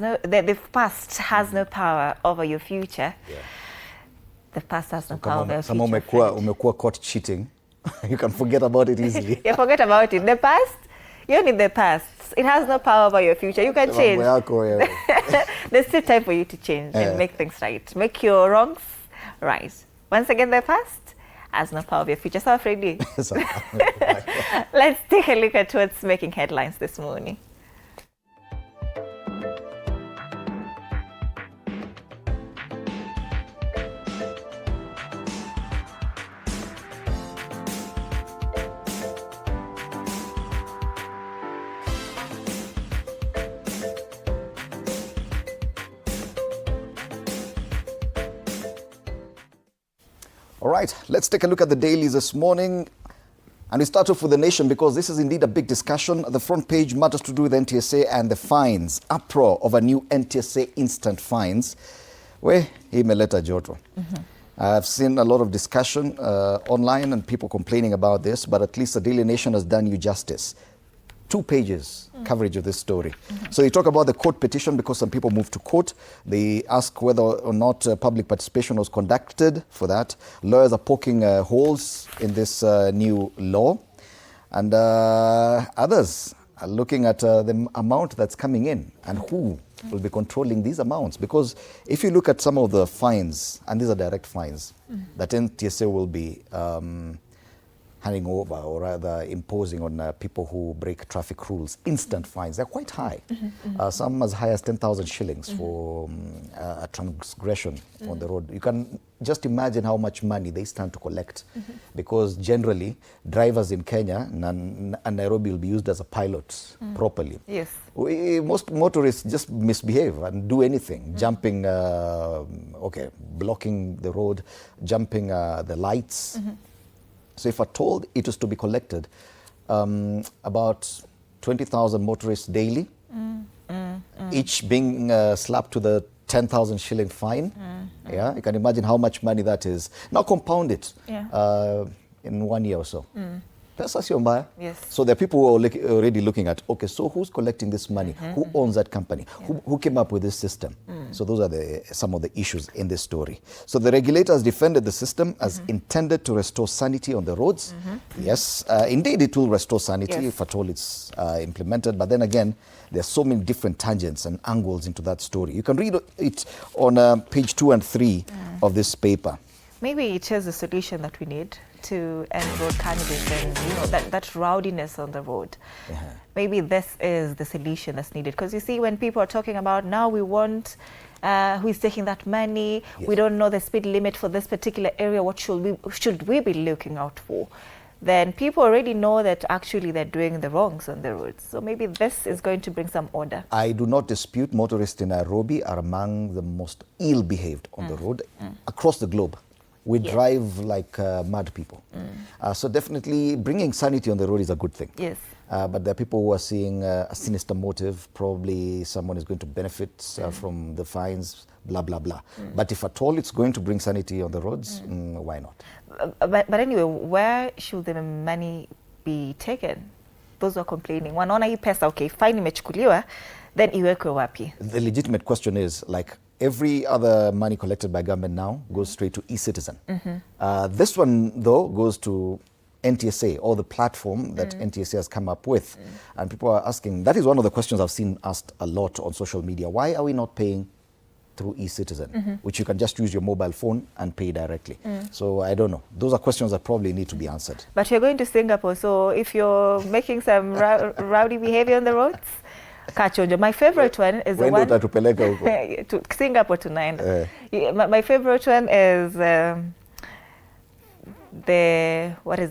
No, the past has no power over your future. Yeah. The past has no power over your future. Umekuwa caught cheating. You can forget about it easily. You forget about it. The past, you need the past. It has no power over your future. You can change. There's still time for you to change and make things right. Make your wrongs right. Once again, the past has no power over your future. So, Freddy, let's take a look at what's making headlines this morning. All right, let's take a look at the dailies this morning. And we start off with The Nation because this is indeed a big discussion. The front page matters to do with NTSA and the fines. Uproar of a new NTSA instant fines. Where imeleta joto. I've seen a lot of discussion online and people complaining about this, but at least the Daily Nation has done you justice. 2 pages coverage of this story. So they talk about the court petition because some people moved to court. They ask whether or not public participation was conducted for that. Lawyers are poking holes in this new law. And others are looking at the amount that's coming in and who will be controlling these amounts. Because if you look at some of the fines, and these are direct fines, that NTSA will be handing over, or rather imposing on people who break traffic rules, instant fines. They're quite high. Some as high as 10,000 shillings for a transgression on the road. You can just imagine how much money they stand to collect, because generally drivers in Kenya and Nairobi will be used as a pilot properly. Yes. Most motorists just misbehave and do anything, jumping, blocking the road, jumping the lights. So if we're told it is to be collected, about 20,000 motorists daily, each being slapped to the 10,000 shilling fine. Yeah, you can imagine how much money that is. Now compound it in 1 year or so. Yes. So there are people who are already looking at, okay, so who's collecting this money? Who owns that company? Who came up with this system? So those are some of the issues in this story. So the regulators defended the system as intended to restore sanity on the roads. Yes, indeed it will restore sanity if at all it's implemented. But then again, there are so many different tangents and angles into that story. You can read it on page 2 and 3 of this paper. Maybe it is the solution that we need to end road carnage and that rowdiness on the road. Maybe this is the solution that's needed. Because you see, when people are talking about now we want who is taking that money, we don't know the speed limit for this particular area, what should we be looking out for? Then people already know that actually they're doing the wrongs on the roads. So maybe this is going to bring some order. I do not dispute motorists in Nairobi are among the most ill-behaved on the road across the globe. We drive like mad people. So definitely bringing sanity on the road is a good thing. Yes. But there are people who are seeing a sinister motive. Probably someone is going to benefit from the fines, blah, blah, blah. But if at all it's going to bring sanity on the roads, why not? But anyway, where should the money be taken? Those who are complaining. Wanaona hii pesa, okay, fine imechukuliwa, then iwekwe wapi? The legitimate question is, like, every other money collected by government now goes straight to e-citizen. This one, though, goes to NTSA, or the platform that NTSA has come up with. And people are asking, that is one of the questions I've seen asked a lot on social media. Why are we not paying through e-citizen, which you can just use your mobile phone and pay directly? So I don't know. Those are questions that probably need to be answered. But you're going to Singapore, so if you're making some rowdy behavior on the roads, Kachonjo. My favorite one is the one to Singapore tonight. My favorite one is the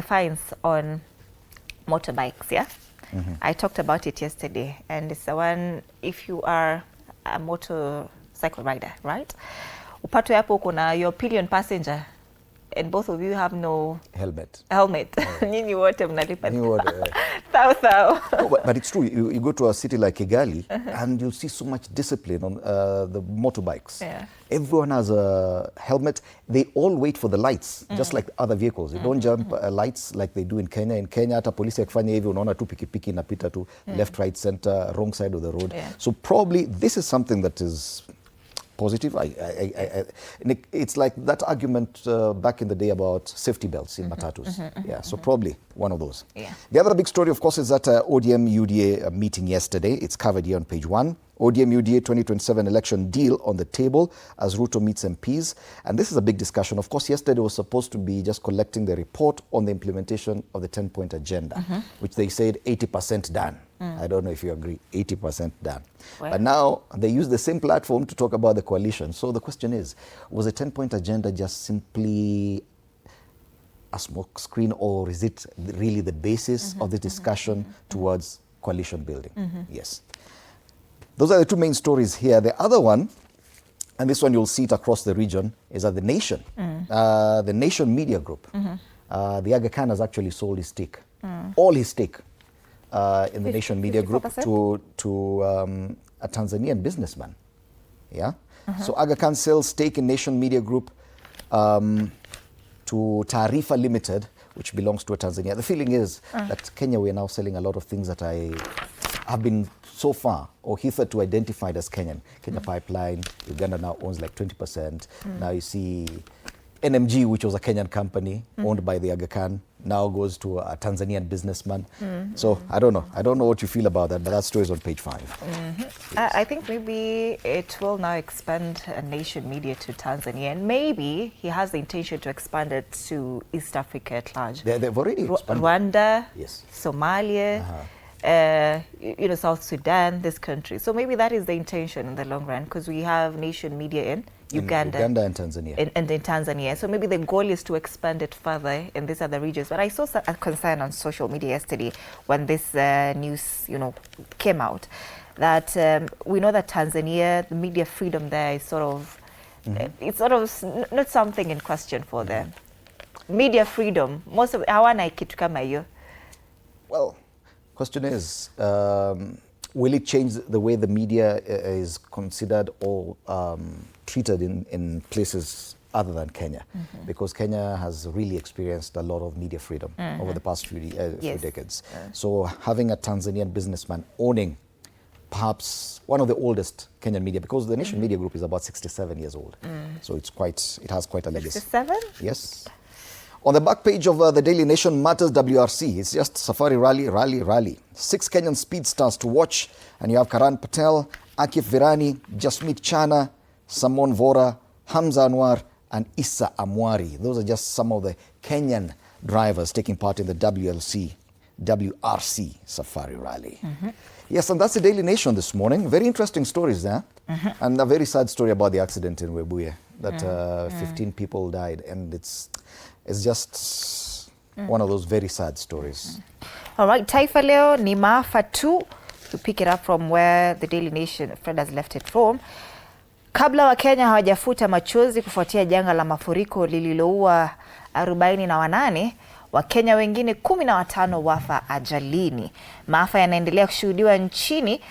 fines on motorbikes. Yeah, I talked about it yesterday, and it's the one if you are a motorcycle rider, right? Upatwe hapo kuna your pillion passenger, and both of you have no helmet. Nyinyi wote mnalipa But it's true. You go to a city like Kigali, and you'll see so much discipline on the motorbikes. Yeah. Everyone has a helmet. They all wait for the lights, just like other vehicles. They don't jump lights like they do in Kenya. In Kenya, hata polisi akifanya hivi unaona tu pikipiki inapita tu left, right, center, wrong side of the road. Yeah. So probably this is something that is positive. It's like that argument back in the day about safety belts in matatus. So probably one of those. Yeah. The other big story, of course, is that ODM UDA meeting yesterday. It's covered here on page 1. ODM UDA 2027 election deal on the table as Ruto meets MPs. And this is a big discussion. Of course, yesterday was supposed to be just collecting the report on the implementation of the 10-point agenda, which they said 80% done. I don't know if you agree, 80% done. Well, but now they use the same platform to talk about the coalition. So the question is, was the 10-point agenda just simply a smoke screen, or is it really the basis of the discussion towards coalition building? Yes. Those are the two main stories here. The other one, and this one you'll see it across the region, is that the Nation, the Nation Media Group, the Aga Khan has actually sold his stake, all his stake in the Nation Media Group to a Tanzanian businessman. Yeah. So Aga Khan sells stake in Nation Media Group to Taarifa Limited, which belongs to a Tanzania. The feeling is that Kenya, we are now selling a lot of things that have been so far or hitherto identified as Kenyan. Kenya Pipeline, Uganda now owns like 20%. Now you see NMG, which was a Kenyan company owned by the Aga Khan, now goes to a Tanzanian businessman. So I don't know. I don't know what you feel about that, but that story is on page 5. Yes. I think maybe it will now expand Nation Media to Tanzania, and maybe he has the intention to expand it to East Africa at large. They've already expanded. Rwanda, Yes. Somalia, South Sudan, this country. So maybe that is the intention in the long run, because we have Nation Media in Uganda and Tanzania. And in Tanzania. So maybe the goal is to expand it further in these other regions. But I saw a concern on social media yesterday when this news, came out, that we know that Tanzania, the media freedom there is sort of, it's sort of not something in question for them. Media freedom, most of hawana kitu kama hiyo. Well, question is, will it change the way the media is considered or treated in places other than Kenya? Because Kenya has really experienced a lot of media freedom over the past few decades. So having a Tanzanian businessman owning perhaps one of the oldest Kenyan media, because the Nation Media Group is about 67 years old. So it has quite a legacy. 67? Yes. On the back page of the Daily Nation Matters WRC, it's just Safari Rally. 6 Kenyan speedsters to watch, and you have Karan Patel, Akif Virani, Jasmeet Chana, Samon Vora, Hamza Anwar, and Issa Amwari. Those are just some of the Kenyan drivers taking part in the WRC Safari Rally. Yes, and that's the Daily Nation this morning. Very interesting stories there. And a very sad story about the accident in Webuye, that 15 people died, and it's just one of those very sad stories. All right, Taifa Leo ni Maafa tu. To pick it up from where the Daily Nation, Fred has left it from. Kabla wa Kenya hawajafuta machozi kufuatia janga la mafuriko lililoua 48, Wakenya wengine 15 wafa ajalini. Maafa yanaendelea kushuhudiwa nchini,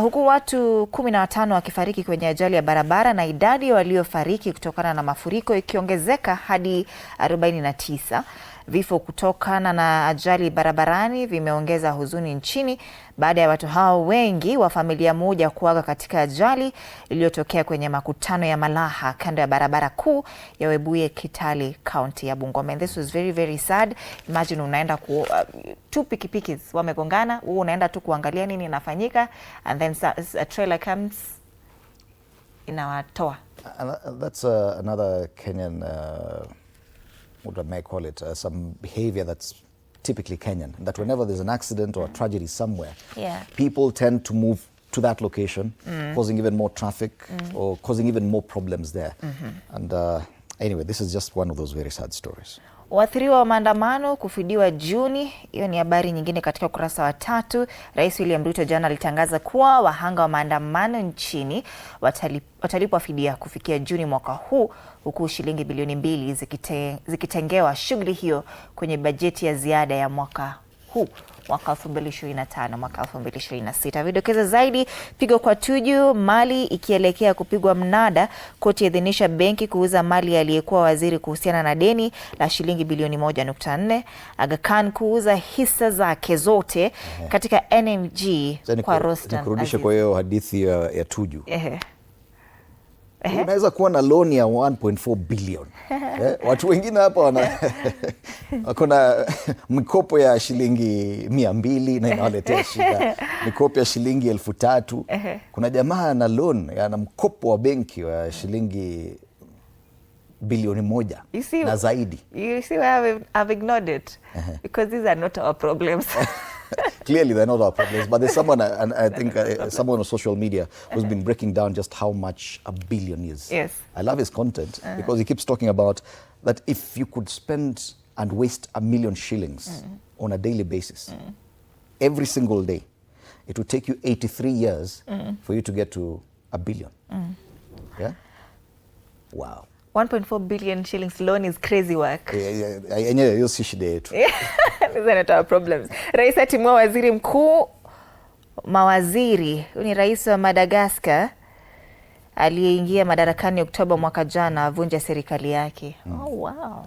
huku watu 15 wakifariki kwenye ajali ya barabara na idadi waliofariki kutokana na mafuriko ikiongezeka hadi 49. Vifo kutokana na ajali barabarani vimeongeza huzuni nchini baada ya watu hao wengi wa familia moja kuaga katika ajali iliyotokea kwenye makutano ya Malaha kando ya barabara kuu ya Webuye Kitale County ya Bungoma. And this was very, very sad. Imagine unaenda two pikipiki wamegongana, wewe unaenda tu kuangalia nini inafanyika, and then a trailer comes inawatoa. That's another Kenyan what I may call it, some behavior that's typically Kenyan, that whenever there's an accident or a tragedy somewhere, people tend to move to that location, causing even more traffic or causing even more problems there. And anyway, this is just one of those very sad stories. Waathiriwa wa maandamano kufidiwa Juni. Hiyo ni habari nyingine katika ukurasa wa 3. Rais William Ruto jana alitangaza kuwa wahanga wa maandamano nchini watalipwa fidia kufikia Juni mwaka huu, huku shilingi bilioni 2 zikitengewa shughuli hiyo kwenye bajeti ya ziada ya mwaka huu mwaka 2025 mwaka 2026. Vidokeza zaidi: pigo kwa tuju, mali ikielekea kupigwa mnada, koti idhinisha benki kuuza mali aliyekuwa waziri kuhusiana na deni la shilingi bilioni 1.4. Aga Khan kuuza hisa zake zote katika NMG kwa Rostam. Nikurudishe kwa hiyo hadithi ya tuju. Unaweza kuwa na loan ya 1.4 billion. Watu wengine hapa wako na mikopo ya shilingi 200 na inawaletea shida. Mikopo ya shilingi 3,000. Kuna jamaa na loan, ana mkopo wa benki wa shilingi bilioni 1 na zaidi. You see why I've ignored it? Because these are not our problems. Clearly, they're not our problems, but there's someone, and I think someone on social media who's been breaking down just how much a billion is. Yes. I love his content because he keeps talking about that if you could spend and waste 1 million shillings on a daily basis, every single day, it would take you 83 years for you to get to 1 billion. Yeah? Wow. 1.4 billion shillings loan is crazy work. Hiyo si shida yetu. These are not our problems. Rais atimua waziri mkuu. Mawaziri, ni rais wa Madagascar aliyeingia madarakani Oktoba mwaka jana avunja serikali yake. Oh wow.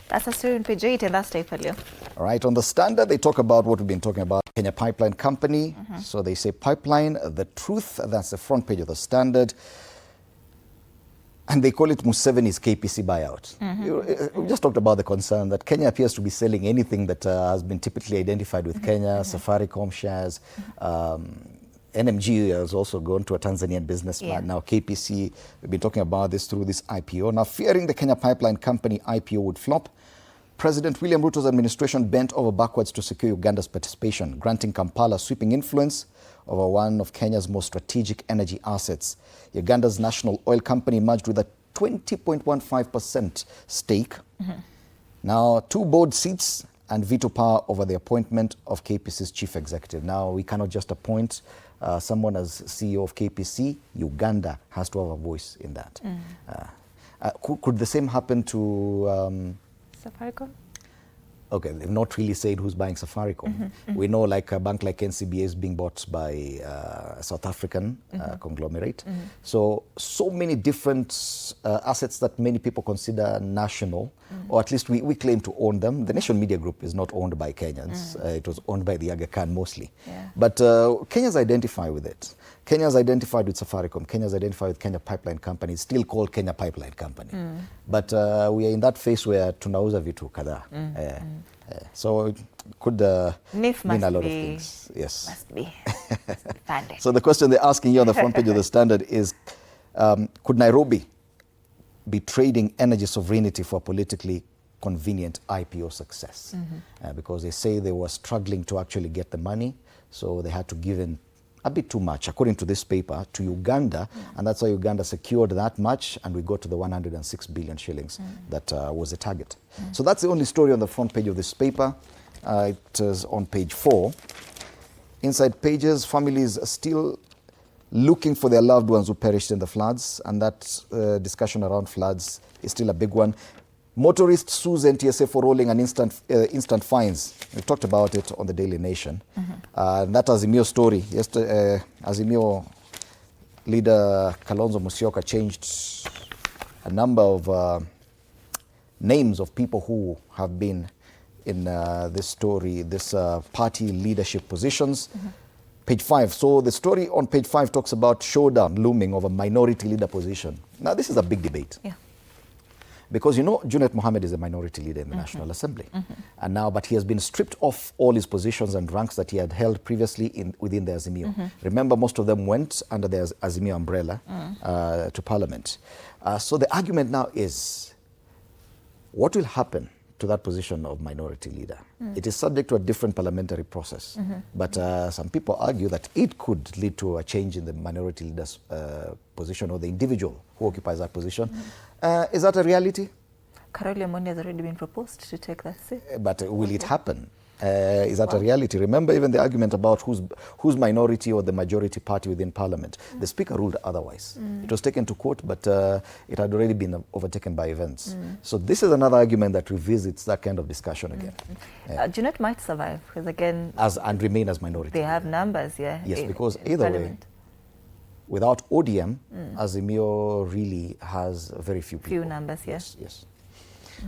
That's a story on page 8 and that's Taifa Leo. All right, on the Standard they talk about what we've been talking about, Kenya Pipeline Company. So they say pipeline, the truth, that's the front page of the Standard. And they call it Museveni's KPC buyout. We just talked about the concern that Kenya appears to be selling anything that has been typically identified with Kenya, Safaricom shares. NMG has also gone to a Tanzanian businessman. Now KPC, we've been talking about this through this IPO. Now fearing the Kenya Pipeline Company IPO would flop, President William Ruto's administration bent over backwards to secure Uganda's participation, granting Kampala sweeping influence over one of Kenya's most strategic energy assets. Uganda's national oil company merged with a 20.15% stake. Now, 2 board seats and veto power over the appointment of KPC's chief executive. Now, we cannot just appoint someone as CEO of KPC. Uganda has to have a voice in that. Could the same happen to Safaricom? Okay, they've not really said who's buying Safaricom. We know like a bank like NCBA is being bought by a South African conglomerate. So many different assets that many people consider national, or at least we claim to own them. The Nation Media Group is not owned by Kenyans. It was owned by the Aga Khan mostly. But Kenyans identify with it. Kenya's identified with Safaricom. Kenya's identified with Kenya Pipeline Company. It's still called Kenya Pipeline Company. But we are in that phase where tunauza vitu kadhaa. So it could mean a lot of things. Yes. Must be. So the question they're asking here on the front page of the Standard is, could Nairobi be trading energy sovereignty for politically convenient IPO success? Because they say they were struggling to actually get the money, so they had to give in a bit too much, according to this paper, to Uganda, and that's why Uganda secured that much, and we got to the 106 billion shillings that was the target. So that's the only story on the front page of this paper. It is on page 4. Inside pages, families are still looking for their loved ones who perished in the floods, and that discussion around floods is still a big one. Motorist sues NTSA for rolling an instant fines. We talked about it on the Daily Nation. That Azimio story. Yesterday, Azimio leader Kalonzo Musyoka changed a number of names of people who have been in this story, this party leadership positions. Page 5. So the story on page 5 talks about showdown looming of a minority leader position. Now this is a big debate. Because you know, Junet Mohammed is a minority leader in the National Assembly. And now, but he has been stripped of all his positions and ranks that he had held previously within the Azimio. Remember, most of them went under the Azimio umbrella to Parliament. So the argument now is, what will happen to that position of minority leader? It is subject to a different parliamentary process. But some people argue that it could lead to a change in the minority leader's position, or the individual who occupies that position. Is that a reality? Karoli Omondi has already been proposed to take that seat. But will it happen? Is that a reality? Remember even the argument about who's minority or the majority party within parliament. The speaker ruled otherwise. It was taken to court, but it had already been overtaken by events. So this is another argument that revisits that kind of discussion again. GOtv might survive because again, and remain as minority. They have numbers, yeah. Yes, because either way, without ODM, Azimio really has very few people. Few numbers, yes. Yes.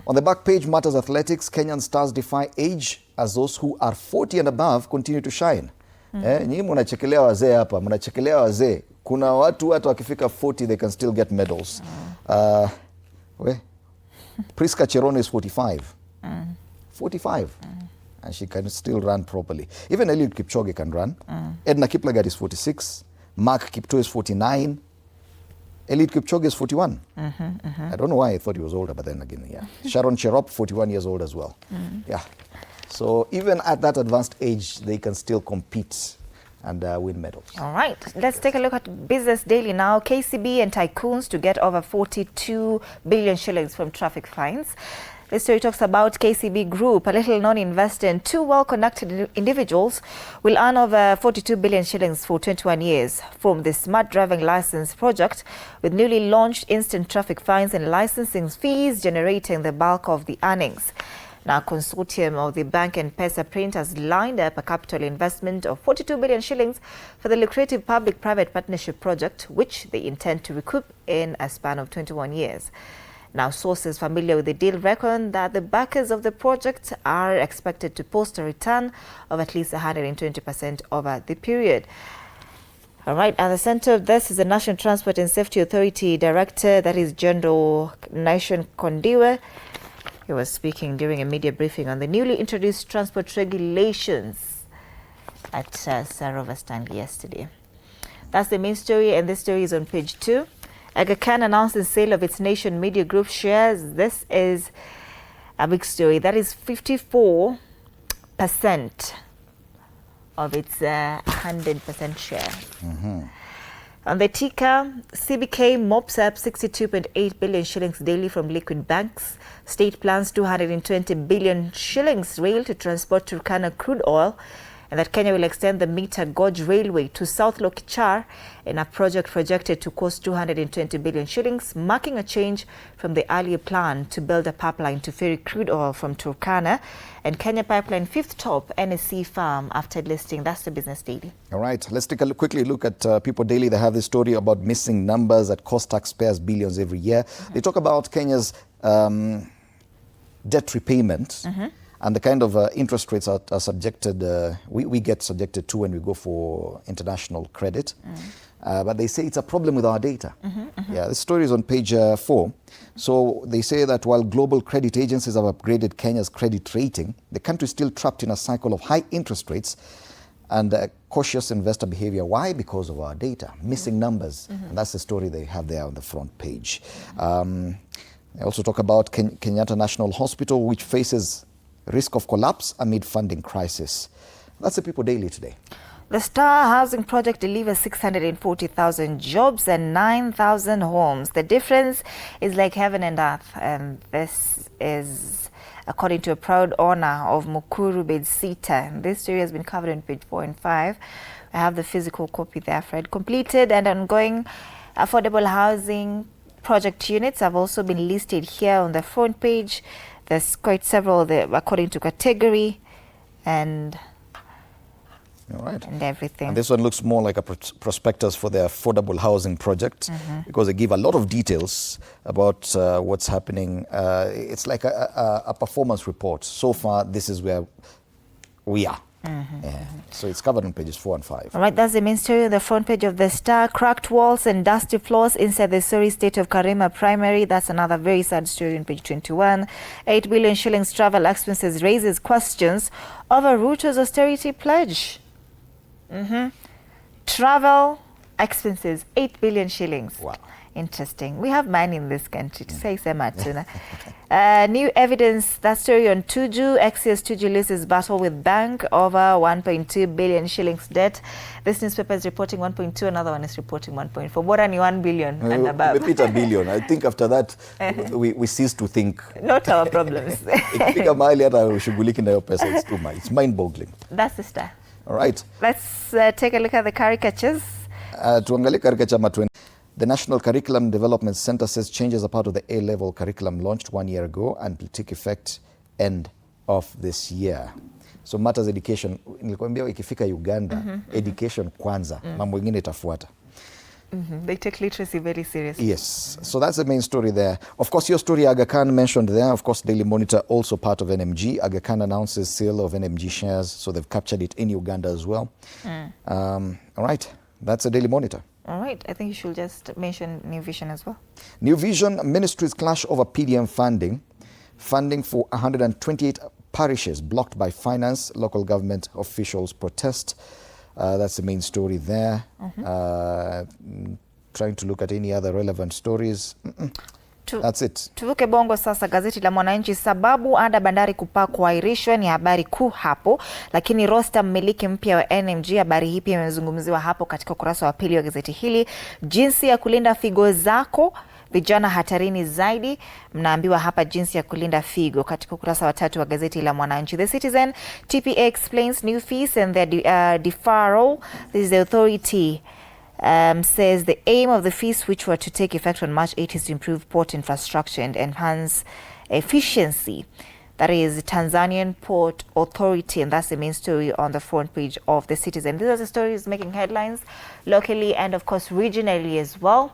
On the back page, Matters Athletics, Kenyan stars defy age as those who are 40 and above continue to shine. Nyinyi mnachekelea wazee hapa, mnachekelea wazee. Kuna watu hata wakifika 40 they can still get medals. Priska Cherono is 45. 45. And she can still run properly. Even Eliud Kipchoge can run. Edna Kiplagat is 46. Mark Kipto is 49. Eliud Kipchoge is 41. I don't know why I thought he was older, but then again, yeah. Sharon Cherop, 41 years old as well. Yeah. So even at that advanced age, they can still compete and win medals. All right. Let's take a look at Business Daily now. KCB and tycoons to get over 42 billion shillings from traffic fines. This story talks about KCB Group, a little-known investor and two well-connected individuals will earn over 42 billion shillings for 21 years from the Smart Driving License project, with newly launched instant traffic fines and licensing fees generating the bulk of the earnings. Now, a consortium of the bank and NTSA print has lined up a capital investment of 42 billion shillings for the lucrative public-private partnership project, which they intend to recoup in a span of 21 years. Now, sources familiar with the deal reckon that the backers of the project are expected to post a return of at least 120% over the period. All right, at the center of this is the National Transport and Safety Authority Director, that is General Nation Kondiwe. He was speaking during a media briefing on the newly introduced transport regulations at Sarova Stanley yesterday. That's the main story, and this story is on page 2. Aga Khan announced the sale of its Nation Media Group shares. This is a big story. That is 54% of its 100% share. On the ticker, CBK mops up 62.8 billion shillings daily from liquid banks. State plans 220 billion shillings rail to transport Turkana crude oil, and that Kenya will extend the Mita Gorge Railway to South Lokichar in a project projected to cost 220 billion shillings, marking a change from the earlier plan to build a pipeline to ferry crude oil from Turkana. And Kenya Pipeline fifth top NSC farm after listing. That's the Business Daily. All right, let's take a quickly look at People Daily. They have this story about missing numbers that cost taxpayers billions every year. They talk about Kenya's debt repayment. And the kind of interest rates are subjected, we get subjected to when we go for international credit. But they say it's a problem with our data. Yeah, this story is on page 4. So they say that while global credit agencies have upgraded Kenya's credit rating, the country is still trapped in a cycle of high interest rates and cautious investor behavior. Why? Because of our data, missing numbers. And that's the story they have there on the front page. They also talk about Kenyatta National Hospital, which faces risk of collapse amid funding crisis. That's the People Daily today. The Star Housing Project delivers 640,000 jobs and 9,000 homes. The difference is like heaven and earth. And this is according to a proud owner of Mukuru Bedsita. This story has been covered on page 4 and 5. I have the physical copy there, Fred. Completed and ongoing affordable housing project units have also been listed here on the front page. There's quite several there according to category and everything. And this one looks more like a prospectus for the affordable housing project because they give a lot of details about what's happening. It's like a performance report. So far, this is where we are. So it's covered on pages 4 and 5. All right, that's the main story on the front page of the Star. Cracked walls and dusty floors inside the sorry state of Karema Primary. That's another very sad story on page 21. 8 billion shillings travel expenses raises questions over Ruto's austerity pledge. Travel expenses, 8 billion shillings. Wow. Interesting. We have money in this country. To say Matuna. New evidence, that story on Tuju. XCS Tuju loses battle with bank over 1.2 billion shillings debt. This newspaper is reporting 1.2, another one is reporting 1.4. More than 1 billion and above. We beat a billion. I think after that, we cease to think. Not our problems. It's too much. It's mind-boggling. That's the Star. All right. Let's take a look at the caricatures. The National Curriculum Development Center says changes are part of the A-level curriculum launched 1 year ago and will take effect end of this year. So matters education, nilikwambia ikifika Uganda, education kwanza, mambo mengine itafuata. They take literacy very seriously. Yes, so that's the main story there. Of course, your story, Aga Khan mentioned there. Of course, Daily Monitor, also part of NMG. Aga Khan announces sale of NMG shares, so they've captured it in Uganda as well. All right, that's a Daily Monitor. All right, I think you should just mention New Vision as well. New Vision, ministries clash over PDM funding. Funding for 128 parishes blocked by finance. Local government officials protest. That's the main story there. Trying to look at any other relevant stories. That's it. Tuvuke Bongo sasa. Gazeti la Mwananchi, sababu ada bandari kupaa kuahirishwa ni habari kuu hapo, lakini roster mmiliki mpya wa NMG, habari hii pia imezungumziwa hapo katika ukurasa wa pili wa gazeti hili. Jinsi ya kulinda figo zako, vijana hatarini zaidi, mnaambiwa hapa jinsi ya kulinda figo katika ukurasa wa 3 wa gazeti la Mwananchi. The Citizen, TPA explains new fees and their deferral. This is the authority. Says the aim of the fees, which were to take effect on March 8, is to improve port infrastructure and enhance efficiency. That is the Tanzanian Port Authority, and that's the main story on the front page of the Citizen. These are the stories making headlines locally and, of course, regionally as well.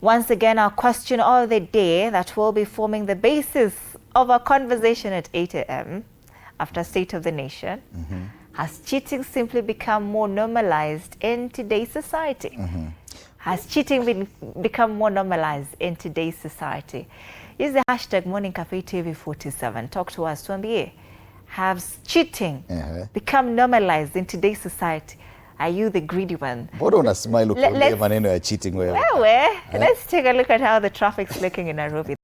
Once again, our question of the day that will be forming the basis of our conversation at 8 a.m. after State of the Nation. Has cheating simply become more normalized in today's society? Has cheating become more normalized in today's society? Use the hashtag MorningCafeTV47. Talk to us. Tuambie, has cheating become normalized in today's society? Are you the greedy one? Let's take a look at how the traffic's looking in Nairobi.